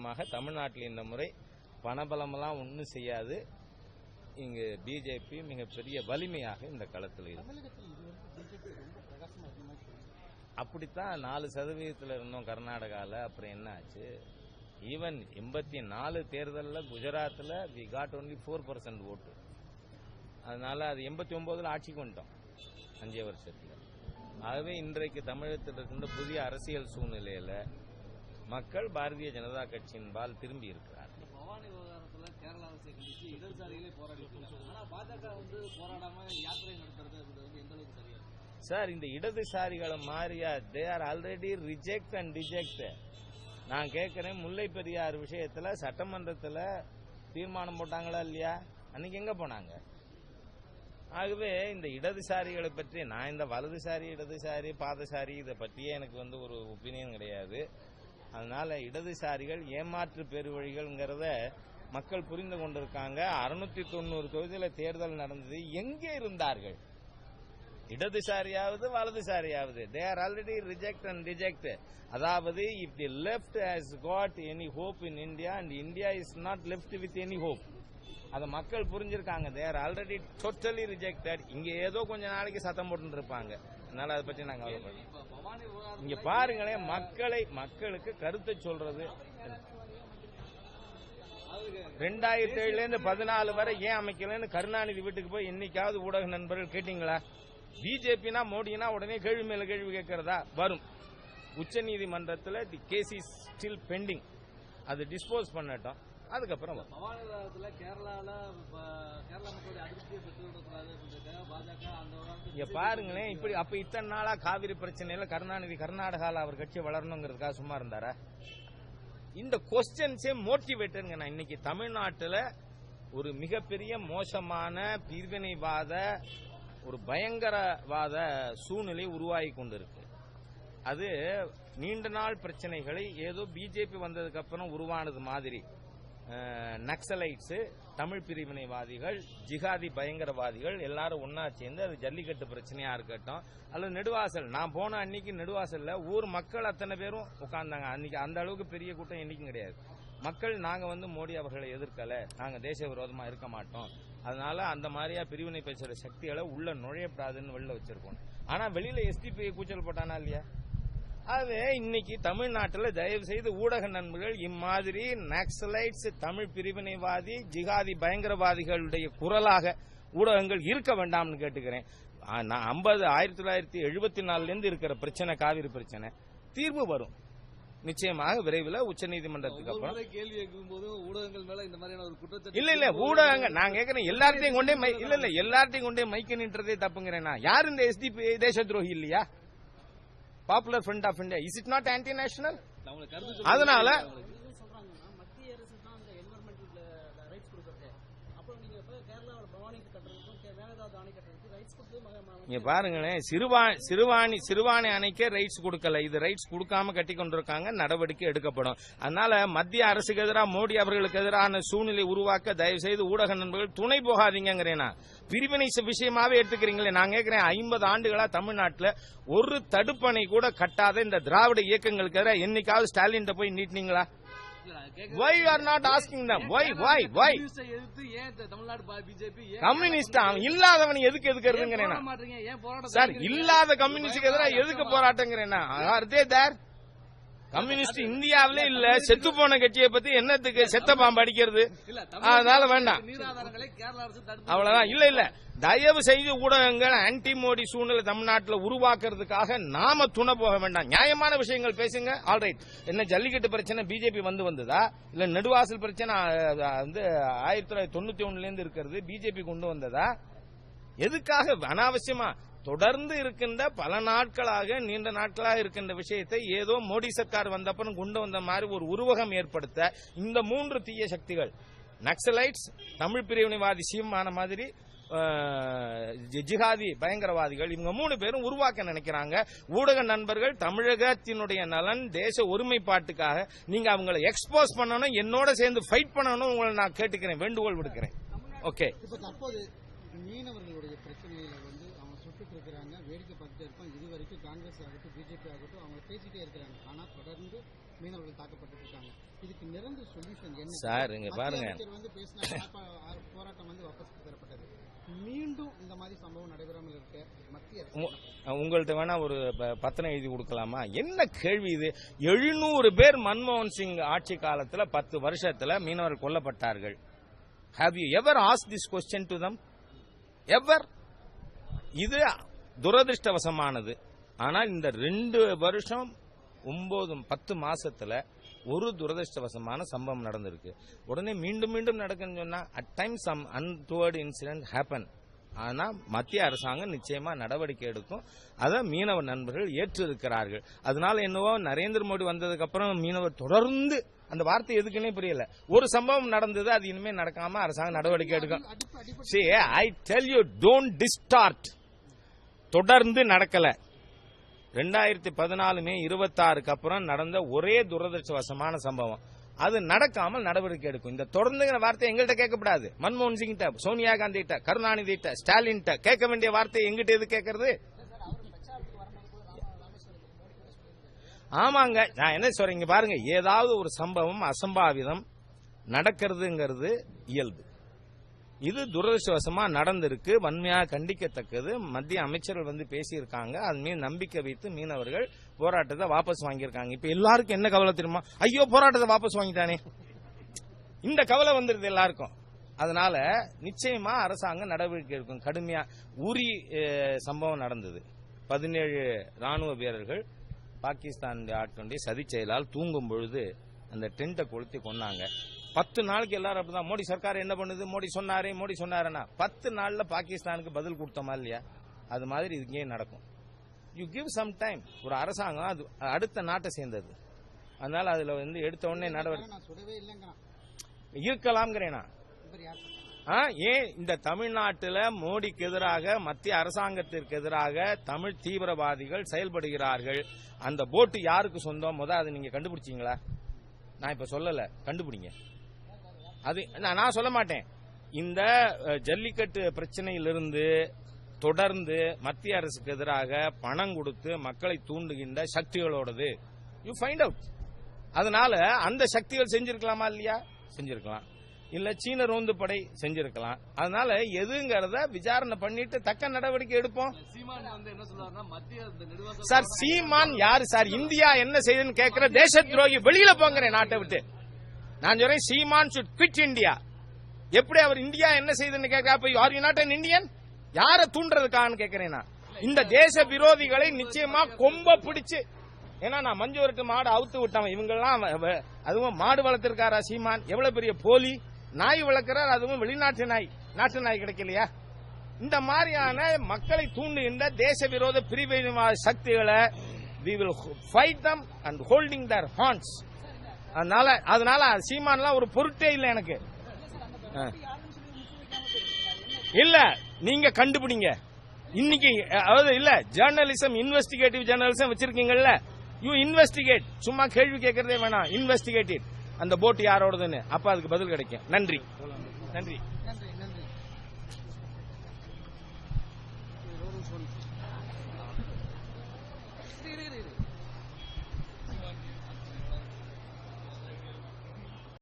நிச்சயமாக தமிழ்நாட்டில் இந்த முறை பணபலமெல்லாம் ஒன்றும் செய்யாது. இங்கு பிஜேபி மிகப்பெரிய வலிமையாக இந்த களத்தில் இருக்கு. அப்படித்தான் 4% இருந்தோம் கர்நாடகாவில். அப்புறம் என்ன ஆச்சு? ஈவன் 84 தேர்தலில் குஜராத்தில் வி காட் ஒன்லி 4% ஓட்டு. அதனால அது 89 ஆட்சிக்கு வந்துட்டோம் 5 வருஷத்தில். ஆகவே இன்றைக்கு தமிழகத்தில் இருக்கின்ற புதிய அரசியல் சூழ்நிலையில் மக்கள் பாரதிய ஜனதா கட்சியின் பால் திரும்பி இருக்கிறார். பவானி விவகாரத்தில் கேரள அரசை கண்டித்து இடதுசாரிகளே போராடி ஆனால் பாஜக போராடாம யாத்திரை நடத்துறது எந்த அளவுக்கு சரியா சார்? இந்த இடதுசாரிகளை மாறியா? They are already reject and deject. நான் கேட்கிறேன், முல்லை பெரியார் விஷயத்துல சட்டமன்றத்தில் தீர்மானம் போட்டாங்களா இல்லையா? அன்னைக்கு எங்க போனாங்க? ஆகவே இந்த இடதுசாரிகளை பற்றி நான் இந்த வலதுசாரி இடதுசாரி பாதசாரி இதை பற்றியே எனக்கு ஒரு ஒப்பீனியன் கிடையாது. அதனால இடதுசாரிகள் ஏமாற்று பெருவழிகள்ங்கிறத மக்கள் புரிந்து கொண்டிருக்காங்க. 690 தொகுதியில் தேர்தல் நடந்தது. எங்கே இருந்தார்கள்? இடதுசாரியாவது வலதுசாரியாவது they are already reject and deject. அதாவது if the left has got any hope in India and India is not left with any hope. அதை மக்கள் புரிஞ்சிருக்காங்க. They are already totally rejected. இங்க ஏதோ கொஞ்ச நாளைக்கு சத்தம் போட்டு இருப்பாங்க. அதனால அதை பற்றி நாங்கள் கவலைப்படுறோம். இங்க பாருங்களேன், மக்களுக்கு கருத்தை சொல்றது 2007 14 வரை ஏன் அமைக்கலன்னு கருணாநிதி வீட்டுக்கு போய் என்னைக்காவது ஊடக நண்பர்கள் கேட்டீங்களா? பிஜேபினா மோடினா உடனே கேள்வி மேல கேள்வி கேட்கறதா வரும். உச்ச நீதிமன்றத்தில் the case is still bending. அது டிஸ்போஸ் பண்ணட்டும், அதுக்கப்புறம் பாருங்களேன். இப்படி அப்ப இத்தனை நாளா காவிரி பிரச்சனையில கருணாநிதி கர்நாடகாவில் அவர் கட்சி வளரணுங்கிறதுக்காக சும்மா இருந்தாரா? இந்த கொஸ்டின்ஸே மோட்டிவேட்டருங்க. நான் இன்னைக்கு தமிழ்நாட்டில் ஒரு மிகப்பெரிய மோசமான பிரிவினைவாத ஒரு பயங்கரவாத சூழ்நிலை உருவாகி கொண்டிருக்கு. அது நீண்ட நாள் பிரச்சனைகளை ஏதோ பிஜேபி வந்ததுக்கு அப்புறம் உருவானது மாதிரி நக்சலைட்ஸ், தமிழ் பிரிவினைவாதிகள், ஜிகாதி பயங்கரவாதிகள் எல்லாரும் ஒன்னா சேர்ந்து அது ஜல்லிக்கட்டு பிரச்சனையா இருக்கட்டும் அல்லது நெடுவாசல். நான் போன அன்னைக்கு நெடுவாசல்ல ஊர் மக்கள் அத்தனை பேரும் உட்கார்ந்தாங்க. அன்னைக்கு அந்த அளவுக்கு பெரிய கூட்டம் என்னைக்கும் கிடையாது. மக்கள் நாங்க மோடி அவர்களை எதிர்க்கல, நாங்க தேச விரோதமா இருக்க மாட்டோம், அதனால அந்த மாதிரியா பிரிவினை பேசுற சக்திகளை உள்ள நுழையப்படாதுன்னு வெளில வச்சிருக்கோம். ஆனா வெளியில எஸ்டிபி கூச்சல் போட்டானா இல்லையா? அது இன்னைக்கு தமிழ்நாட்டில் தயவு செய்து ஊடக நண்பர்கள் இம்மாதிரி நக்சலைட்ஸ், தமிழ் பிரிவினைவாதி, ஜிகாதி பயங்கரவாதிகளுடைய குரலாக ஊடகங்கள் இருக்க வேண்டாம்னு கேட்டுக்கிறேன். 1974 இருக்கிற பிரச்சனை, காவிரி பிரச்சனை தீர்வு வரும் நிச்சயமாக விரைவில் உச்சநீதிமன்றத்துக்கு அப்புறம். கேள்வி கேட்கும் போது ஊடகங்கள் மேல இந்த மாதிரியான ஒரு குற்றச்சாட்டு இல்ல ஊடகங்கள் நான் கேட்கிறேன் எல்லார்ட்டையும் கொண்டே மைக்க நின்றதே தப்புங்கிறேன். யார் இந்த எஸ்டிபி தேச துரோகி இல்லையா? Popular Front of India, is it not anti national? அதனால இங்க பாருங்களேன், சிறுவாணி அணைக்க ரைட்ஸ் கொடுக்கல, இது ரைட்ஸ் கொடுக்காம கட்டி கொண்டிருக்காங்க, நடவடிக்கை எடுக்கப்படும். அதனால மத்திய அரசுக்கு எதிராக மோடி அவர்களுக்கு எதிரான சூழ்நிலை உருவாக்க தயவு செய்து ஊடக நண்பர்கள் துணை போகாதீங்கிறேன். பிரிவினை விஷயமாவே எடுத்துக்கிறீங்களே. நான் கேட்கிறேன், 50 ஆண்டுகளா தமிழ்நாட்டில் ஒரு தடுப்பணை கூட கட்டாத இந்த திராவிட இயக்கங்களுக்கு எதிராக என்னைக்காவது ஸ்டாலின் போய் நீட்டினீங்களா? Why you are not asking them? Why? Communist இல்லாதவன் எதுக்கு எதுக்குறதுங்கிறேன் சார். இல்லாத கம்யூனிஸ்டுக்கு எதிராக எதுக்கு போராட்டங்கிறேன்? கம்யூனிஸ்ட் இந்தியாவிலே இல்ல. செத்து போன கட்சியை பத்தி என்னத்துக்கு செத்த பாம்பு அடிக்கிறது? அதனால வேண்டாம், அவ்வளவுதான். இல்ல தயவு செய்து ஊடகங்கள் ஆன்டி மோடி சூழ்நிலை தமிழ்நாட்டில் உருவாக்குறதுக்காக நாம துணை போக வேண்டாம். நியாயமான விஷயங்கள் பேசுங்க. ஆல்ரைட். என்ன ஜல்லிக்கட்டு பிரச்சனை பிஜேபி வந்ததா? இல்ல நெடுவாசல் பிரச்சனை 1991 இருக்கிறது பிஜேபி கொண்டு வந்ததா? எதுக்காக அனாவசியமா தொடர்ந்து இருக்கின்ற பல நாட்களாக நீண்ட நாட்களாக இருக்கின்ற விஷயத்தை ஏதோ மோடி சர்க்கார் வந்தப்பறம் கொண்டு வந்த மாதிரி ஒரு உருவகம் ஏற்படுத்த இந்த 3 தீய சக்திகள், நக்சலைட்ஸ், தமிழ் பிரிவினைவாதி சீமான மாதிரி ஜிகாதி பயங்கரவாதிகள், இவங்க 3 பேரும் உருவாக்க நினைக்கிறாங்க. ஊடக நண்பர்கள் தமிழகத்தினுடைய நலன், தேச ஒருமைப்பாட்டுக்காக நீங்க அவங்களை எக்ஸ்போஸ் பண்ணணும், என்னோட சேர்ந்து ஃபைட் பண்ணணும். உங்களை நான் கேட்டுக்கிறேன், வேண்டுகோள் விடுக்கிறேன். ஓகே. தற்போது மீனவர்களுடைய பிரச்சனையில அவங்க சுட்டுட்டு இருக்கிறாங்க, வேடிக்கை பார்த்துட்டே இருப்போம். இதுவரைக்கும் காங்கிரஸ் ஆகட்டும் பிஜேபி ஆகட்டும் அவங்க பேசிட்டே இருக்கிறாங்க. ஆனா தொடர்ந்து மீனவர்கள் தாக்கப்பட்டு இருக்காங்க. இதுக்கு நிரந்தர சொல்யூஷன் என்ன சார்? இங்க பாருங்க, வந்து பேசின போராட்டம் வந்து வாபஸ் பெறப்பட்டது. மீண்டும் இந்த மாதிரி சம்பவம் நடைபெறாமல் இருக்க மத்திய அரசு உங்கள்ட்ட வேணா ஒரு பத்திரம் எழுதி கொடுக்கலாமா? என்ன கேள்வி இது? 700 பேர் மன்மோகன் சிங் ஆட்சி காலத்துல 10 வருஷத்துல மீனவர்கள் கொல்லப்பட்டார்கள். Have you ever ask this question to them? Ever? இது துரதிருஷ்டவசமானது. ஆனால் இந்த 2 வருஷம் 9-10 மாசத்துல ஒரு துரதிருஷ்டவசமான சம்பவம் நடந்திருக்கு. உடனே மீண்டும் மீண்டும் நடக்குன்னு சொன்னா at time some untoward incident happen. ஆனா மத்திய அரசாங்கம் நிச்சயமா நடவடிக்கை எடுக்கும். அதை மீனவ நண்பர்கள் ஏற்றிருக்கிறார்கள். அதனால என்னவோ நரேந்திர மோடி வந்ததுக்கு அப்புறம் மீனவர் தொடர்ந்து, அந்த வார்த்தை எதுக்குன்னே புரியல, ஒரு சம்பவம் நடந்தது, அது இனிமே நடக்காம அரசாங்கம் நடவடிக்கை எடுக்கும். See, I tell you, don't distort. தொடர்ந்து நடக்கல. 2014 மே 26க்கு அப்புறம் நடந்த ஒரே துரதிருஷ்டவசமான சம்பவம். அது நடக்காமல் நடவடிக்கை எடுக்கும். இந்த தொடர்ந்துங்கிற வார்த்தை எங்கள்கிட்ட கேட்கப்படாது. மன்மோகன் சிங் கிட்ட, சோனியா காந்தி கிட்ட, கருணாநிதி கிட்ட, ஸ்டாலின் கிட்ட கேட்க வேண்டிய வார்த்தை எங்கிட்ட எது கேட்கறது? ஆமாங்க, நான் என்ன சொல்றேன் பாருங்க, ஏதாவது ஒரு சம்பவம் அசம்பாவிதம் நடக்கிறதுங்கிறது இயல்பு. இது துரதிருஷ்டவசமா நடந்திருக்கு, வன்மையாக கண்டிக்கத்தக்கது. மத்திய அமைச்சர்கள் வந்து பேசியிருக்காங்க. அது மீது நம்பிக்கை வைத்து மீனவர்கள் போராட்டத்தை வாபஸ் வாங்கியிருக்காங்க. இப்ப எல்லாருக்கும் என்ன கவலை தெரியுமா? ஐயோ, போராட்டத்தை வாபஸ் வாங்கிட்டானே, இந்த கவலை வந்துருது எல்லாருக்கும். அதனால நிச்சயமா அரசாங்கம் நடவடிக்கை எடுக்கும் கடுமையா. உரி சம்பவம் நடந்தது. 17 ராணுவ வீரர்கள் பாகிஸ்தான் ஆட்களுடைய சதி செயலால் தூங்கும் பொழுது அந்த டென்ட்டை கொளுத்தி கொண்டாங்க. 10 நாளைக்கு எல்லாரும் அப்படிதான். மோடி சர்க்கார் என்ன பண்ணுது? மோடி சொன்னாருன்னா 10 நாள்ல பாகிஸ்தானுக்கு பதில் கொடுத்தோமா இல்லையா? அது மாதிரி இங்கே நடக்கும். You give some time. ஒரு அரசாங்கம் அது அடுத்த நாட்டை சேர்ந்தது. அதனால அதுல வந்து எடுத்த உடனே நடவடிக்கை இருக்கலாம்ங்கிறேனா? ஏன் இந்த தமிழ்நாட்டில் மோடிக்கு எதிராக, மத்திய அரசாங்கத்திற்கு எதிராக தமிழ் தீவிரவாதிகள் செயல்படுகிறார்கள். அந்த போட்டு யாருக்கு சொந்தம்? அதை நீங்க கண்டுபிடிச்சீங்களா? நான் இப்ப சொல்லல, கண்டுபிடிங்க. அது நான் சொல்ல மாட்டேன். இந்த ஜல்லிக்கட்டு பிரச்சனையிலிருந்து தொடர்ந்து மத்திய அரசுக்கு எதிராக பணம் கொடுத்து மக்களை தூண்டுகின்ற சக்திகளோடது. You find out. அதனால அந்த சக்திகள் செஞ்சிருக்கலாமா இல்லையா? செஞ்சிருக்கலாம். இல்ல சீன ரோந்து படை செஞ்சிருக்கலாம். அதனால எதுங்கிறத விசாரணை பண்ணிட்டு தக்க நடவடிக்கை எடுப்போம். சார், சீமான் யாரு சார்? இந்தியா என்ன செய்யுதுன்னு கேட்கிற தேச துரோகி, வெளியில போங்கிறேன் நாட்டை விட்டு. நான் சொல்றேன், சீமான் should quit இந்தியா. எப்படி அவர் இந்தியா என்ன செய்யுதுன்னு கேட்க, are you not an Indian? யாரை தூண்டுறதுக்கான்னு கேட்கிறேன். இந்த தேச விரோதிகளை நிச்சயமா கொம்ப பிடிச்சு, ஏன்னா நான் மஞ்சு வரட்டு மாடு அவுத்து விட்டவன். இவங்கெல்லாம் அதுவும் மாடு வளர்த்திருக்காரா சீமான்? எவ்வளவு பெரிய போலி. நாய் வளர்க்கிறார், அதுவும் வெளிநாட்டு நாய். நாட்டு நாய் கிடைக்கலையா? இந்த மாதிரியான மக்களை தூண்டுகின்ற தேச விரோத பிரிவினைவாத சக்திகளை we will fight them and holding their horns. அதனால சீமான்லாம் ஒரு பொருட்டே இல்லை எனக்கு. இல்ல, நீங்க கண்டுபிடிங்க இன்னைக்கு. அதாவது இல்ல, ஜேர்னலிசம், இன்வெஸ்டிகேட்டிவ் ஜேர்னலிசம் வச்சிருக்கீங்கல்ல, யூ இன்வெஸ்டிகேட். சும்மா கேள்வி கேட்கறதே வேணாம், இன்வெஸ்டிகேட் அந்த போட் யாரோடதுன்னு. அப்ப அதுக்கு பதில் கிடைக்கும். நன்றி.